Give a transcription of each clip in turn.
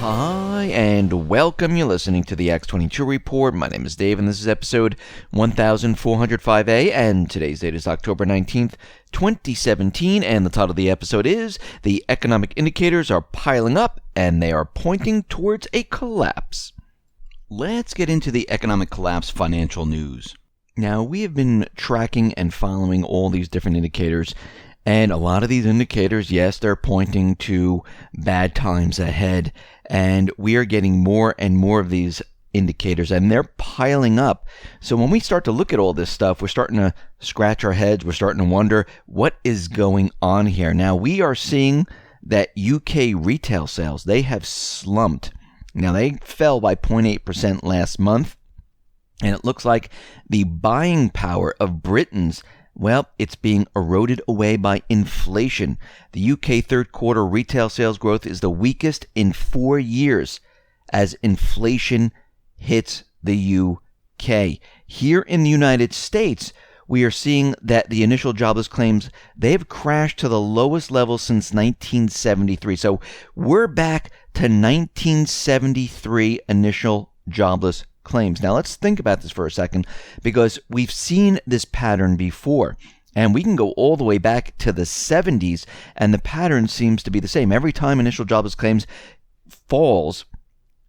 Hi, and welcome. You're listening to the X22 Report. My name is Dave, and this is episode 1405A, and today's date is October 19th, 2017, and the title of the episode is The Economic Indicators Are Piling Up, and They Are Pointing Towards a Collapse. Let's get into the economic collapse financial news. Now, we have been tracking and following all these different indicators, and a lot of these indicators, yes, they're pointing to bad times ahead. And we are getting more and more of these indicators, and they're piling up. So when we start to look at all this stuff, we're starting to scratch our heads. We're starting to wonder what is going on here. Now, we are seeing that UK retail sales, they have slumped. Now, they fell by 0.8% last month. And it looks like the buying power of Britons, well, it's being eroded away by inflation. The UK third quarter retail sales growth is the weakest in 4 years as inflation hits the UK. Here in the United States, we are seeing that the initial jobless claims, they have crashed to the lowest level since 1973. So we're back to 1973 initial jobless claims. Now let's think about this for a second, because we've seen this pattern before, and we can go all the way back to the 70s, and the pattern seems to be the same. Every time initial jobless claims falls,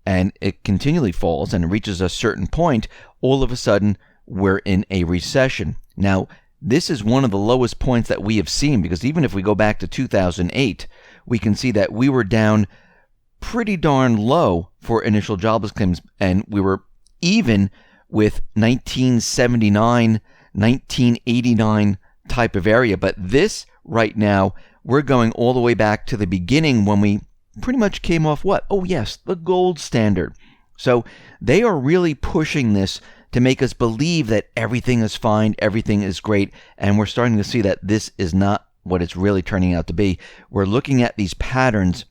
and it continually falls and it reaches a certain point, all of a sudden we're in a recession. Now, this is one of the lowest points that we have seen, because even if we go back to 2008, we can see that we were down pretty darn low for initial jobless claims, and we were even with 1979, 1989 type of area. But this right now, we're going all the way back to the beginning when we pretty much came off what? Oh yes, the gold standard. So they are really pushing this to make us believe that everything is fine, everything is great, and we're starting to see that this is not what it's really turning out to be. We're looking at these patterns,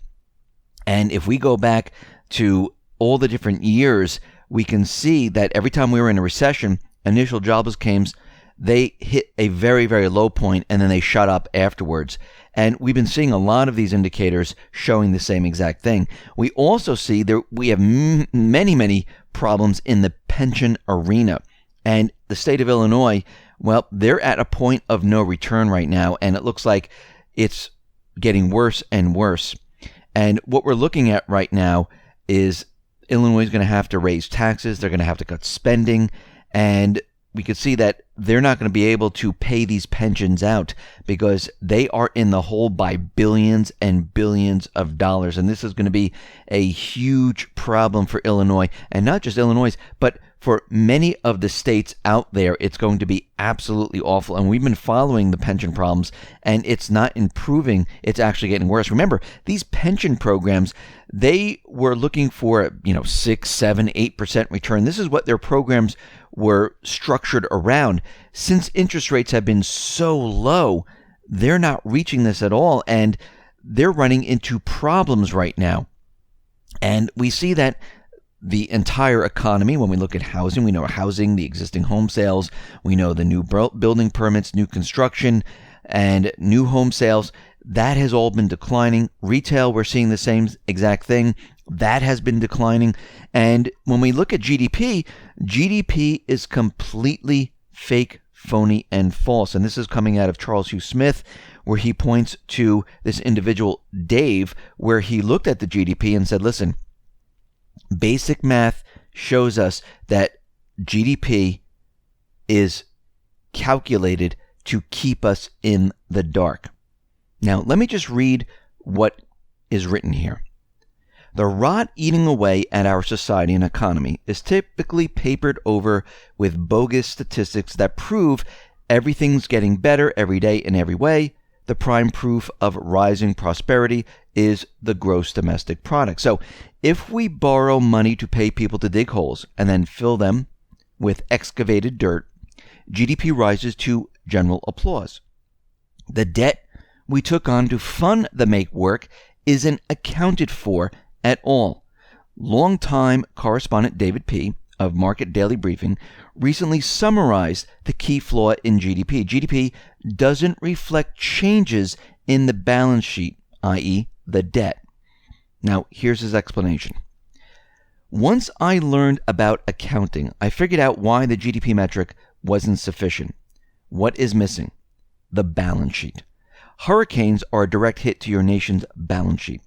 and if we go back to all the different years, we can see that every time we were in a recession, initial jobless claims, they hit a very, very low point, and then they shot up afterwards. And we've been seeing a lot of these indicators showing the same exact thing. We also see that we have many, many problems in the pension arena. And the state of Illinois, well, they're at a point of no return right now, and it looks like it's getting worse and worse. And what we're looking at right now is Illinois is going to have to raise taxes. They're going to have to cut spending. And we could see that they're not going to be able to pay these pensions out because they are in the hole by billions and billions of dollars. And this is going to be a huge problem for Illinois. And not just Illinois, but for many of the states out there, it's going to be absolutely awful. And we've been following the pension problems, and it's not improving. It's actually getting worse. Remember, these pension programs, they were looking for, 6, 7, 8% return. This is what their programs were structured around. Since interest rates have been so low, they're not reaching this at all, and they're running into problems right now. And we see that the entire economy, when we look at housing, we know housing, the existing home sales, we know the new building permits, new construction, and new home sales, that has all been declining. Retail, we're seeing the same exact thing. That has been declining. And when we look at GDP, GDP is completely fake, phony, and false. And this is coming out of Charles Hugh Smith, where he points to this individual, Dave, where he looked at the GDP and said, listen, basic math shows us that GDP is calculated to keep us in the dark. Now, let me just read what is written here. The rot eating away at our society and economy is typically papered over with bogus statistics that prove everything's getting better every day in every way. The prime proof of rising prosperity is the gross domestic product. So if we borrow money to pay people to dig holes and then fill them with excavated dirt, GDP rises to general applause. The debt we took on to fund the make work isn't accounted for at all. Longtime correspondent David P. of Market Daily Briefing recently summarized the key flaw in GDP. GDP doesn't reflect changes in the balance sheet, i.e. the debt. Now, here's his explanation. Once I learned about accounting, I figured out why the GDP metric wasn't sufficient. What is missing? The balance sheet. Hurricanes are a direct hit to your nation's balance sheet.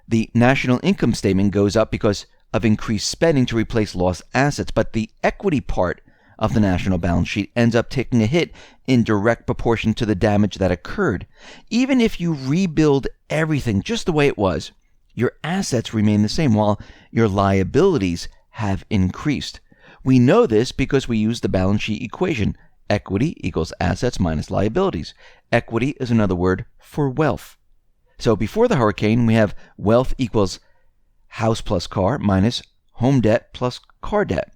The national income statement goes up because of increased spending to replace lost assets, but the equity part of the national balance sheet ends up taking a hit in direct proportion to the damage that occurred. Even if you rebuild everything just the way it was, your assets remain the same while your liabilities have increased. We know this because we use the balance sheet equation. Equity equals assets minus liabilities. Equity is another word for wealth. So before the hurricane, we have wealth equals house plus car minus home debt plus car debt.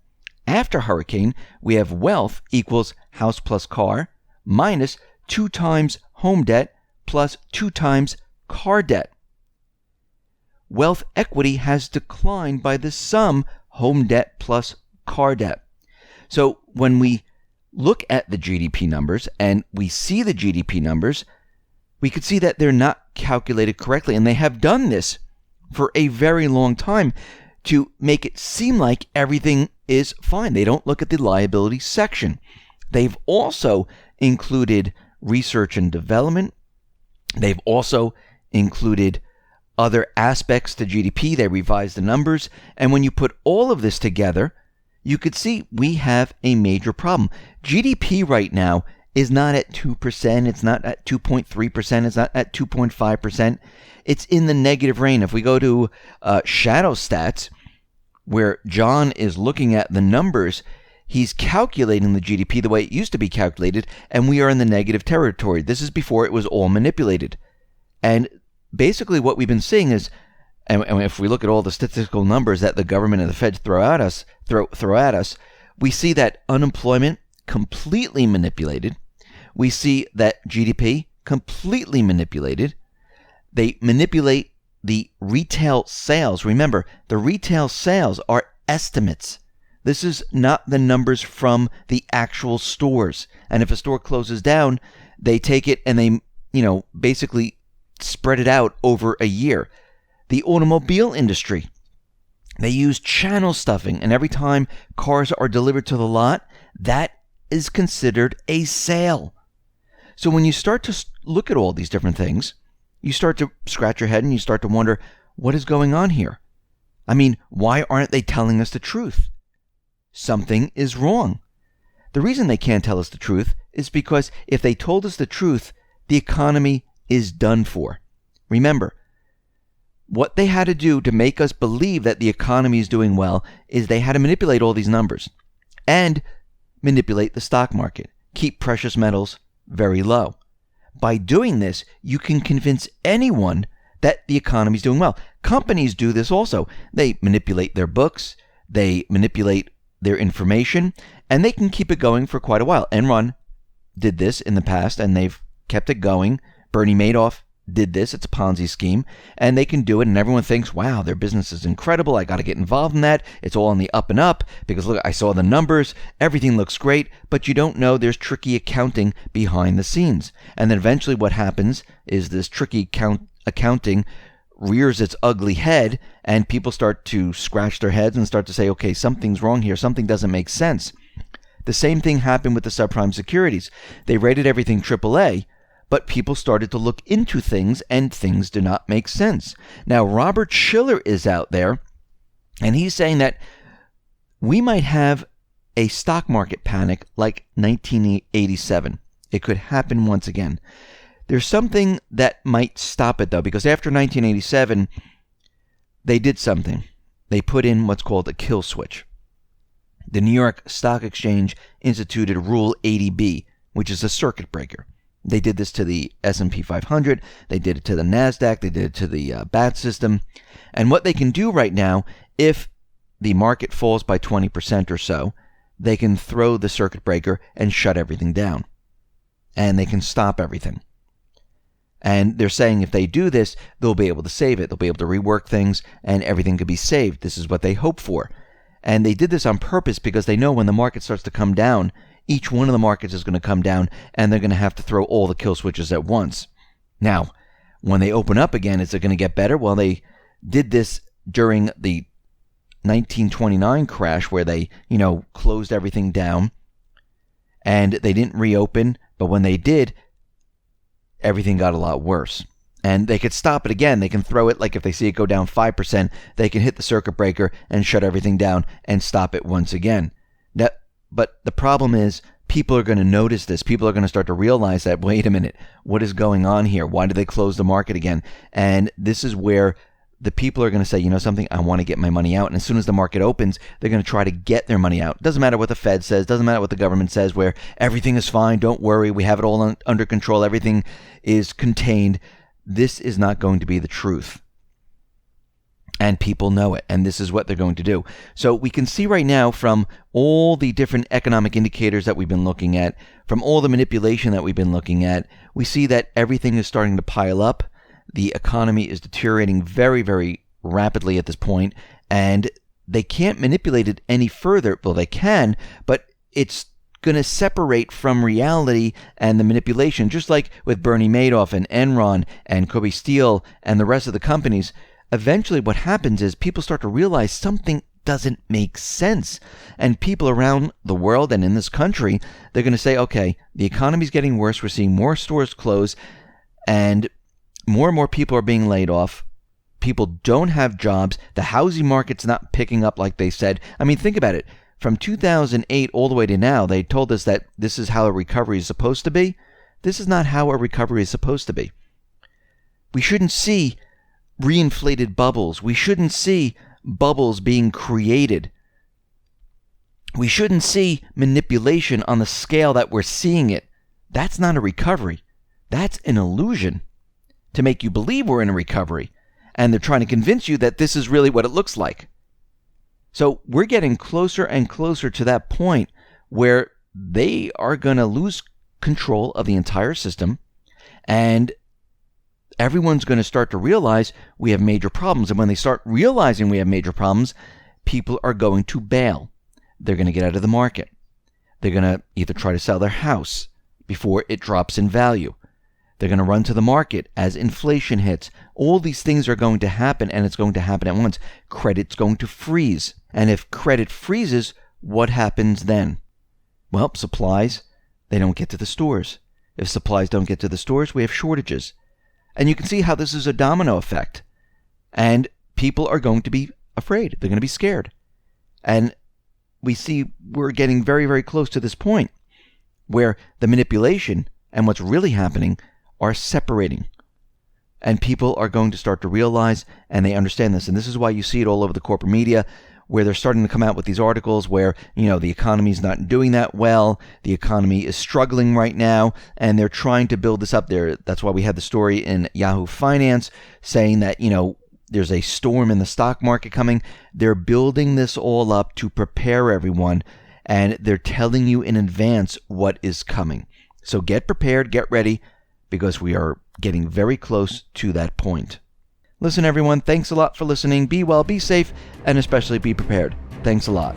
After hurricane, we have wealth equals house plus car minus 2 times home debt plus 2 times car debt. Wealth equity has declined by the sum home debt plus car debt. So when we look at the GDP numbers and we see the GDP numbers, we could see that they're not calculated correctly. And they have done this for a very long time to make it seem like everything is fine. They don't look at the liability section. They've also included research and development. They've also included other aspects to GDP. They revised the numbers. And when you put all of this together, you could see we have a major problem. GDP right now is not at 2%. It's not at 2.3%. It's not at 2.5%. It's in the negative range. If we go to shadow stats, where John is looking at the numbers, he's calculating the GDP the way it used to be calculated, and we are in the negative territory. This is before it was all manipulated. And basically what we've been seeing is, and if we look at all the statistical numbers that the government and the Fed throw at us, we see that unemployment completely manipulated. We see that GDP completely manipulated. They manipulate the retail sales. Remember, the retail sales are estimates. This is not the numbers from the actual stores. And if a store closes down, they take it and they, basically spread it out over a year. The automobile industry, they use channel stuffing, and every time cars are delivered to the lot, that is considered a sale. So when you start to look at all these different things, you start to scratch your head and you start to wonder, what is going on here? I mean, why aren't they telling us the truth? Something is wrong. The reason they can't tell us the truth is because if they told us the truth, the economy is done for. Remember, what they had to do to make us believe that the economy is doing well is they had to manipulate all these numbers and manipulate the stock market, keep precious metals very low. By doing this, you can convince anyone that the economy is doing well. Companies do this also. They manipulate their books, they manipulate their information, and they can keep it going for quite a while. Enron did this in the past, and they've kept it going. Bernie Madoff did this. It's a Ponzi scheme, and they can do it, and everyone thinks, wow, their business is incredible. I got to get involved in that. It's all on the up and up because, look, I saw the numbers. Everything looks great, but you don't know there's tricky accounting behind the scenes. And then eventually what happens is this tricky accounting rears its ugly head, and people start to scratch their heads and start to say, okay, something's wrong here. Something doesn't make sense. The same thing happened with the subprime securities. They rated everything AAA, but people started to look into things, and things do not make sense. Now, Robert Shiller is out there, and he's saying that we might have a stock market panic like 1987. It could happen once again. There's something that might stop it, though, because after 1987, they did something. They put in what's called a kill switch. The New York Stock Exchange instituted Rule 80B, which is a circuit breaker. They did this to the S&P 500. They did it to the NASDAQ. They did it to the BAT system. And what they can do right now, if the market falls by 20% or so, they can throw the circuit breaker and shut everything down. And they can stop everything. And they're saying if they do this, they'll be able to save it. They'll be able to rework things, and everything could be saved. This is what they hope for. And they did this on purpose because they know when the market starts to come down, each one of the markets is going to come down, and they're going to have to throw all the kill switches at once. Now, when they open up again, is it going to get better? Well, they did this during the 1929 crash where they, closed everything down and they didn't reopen. But when they did, everything got a lot worse. And they could stop it again. They can throw it, like if they see it go down 5%, they can hit the circuit breaker and shut everything down and stop it once again. But the problem is, people are going to notice this. People are going to start to realize that, wait a minute, what is going on here? Why did they close the market again? And this is where the people are going to say, something, I want to get my money out. And as soon as the market opens, they're going to try to get their money out. Doesn't matter what the Fed says. Doesn't matter what the government says, where everything is fine. Don't worry. We have it all under control. Everything is contained. This is not going to be the truth. And people know it, and this is what they're going to do. So we can see right now from all the different economic indicators that we've been looking at, from all the manipulation that we've been looking at, we see that everything is starting to pile up. The economy is deteriorating very, very rapidly at this point, and they can't manipulate it any further. Well, they can, but it's going to separate from reality and the manipulation, just like with Bernie Madoff and Enron and Kobe Steel and the rest of the companies. Eventually what happens is people start to realize something doesn't make sense. And people around the world and in this country, they're going to say, okay, the economy's getting worse. We're seeing more stores close and more people are being laid off. People don't have jobs. The housing market's not picking up like they said. I mean, think about it. From 2008 all the way to now, they told us that this is how a recovery is supposed to be. This is not how a recovery is supposed to be. We shouldn't see reinflated bubbles. We shouldn't see bubbles being created. We shouldn't see manipulation on the scale that we're seeing it. That's not a recovery. That's an illusion to make you believe we're in a recovery. And they're trying to convince you that this is really what it looks like. So we're getting closer and closer to that point where they are going to lose control of the entire system, and everyone's going to start to realize we have major problems. And when they start realizing we have major problems, people are going to bail. They're going to get out of the market. They're going to either try to sell their house before it drops in value. They're going to run to the market as inflation hits. All these things are going to happen, and it's going to happen at once. Credit's going to freeze. And if credit freezes, what happens then? Well, supplies, they don't get to the stores. If supplies don't get to the stores, we have shortages. And you can see how this is a domino effect. And people are going to be afraid. They're going to be scared. And we see we're getting very, very close to this point where the manipulation and what's really happening are separating. And people are going to start to realize, and they understand this. And this is why you see it all over the corporate media, where they're starting to come out with these articles where, the economy's not doing that well. The economy is struggling right now, and they're trying to build this up there. That's why we had the story in Yahoo Finance saying that, there's a storm in the stock market coming. They're building this all up to prepare everyone, and they're telling you in advance what is coming. So get prepared, get ready, because we are getting very close to that point. Listen, everyone, thanks a lot for listening. Be well, be safe, and especially be prepared. Thanks a lot.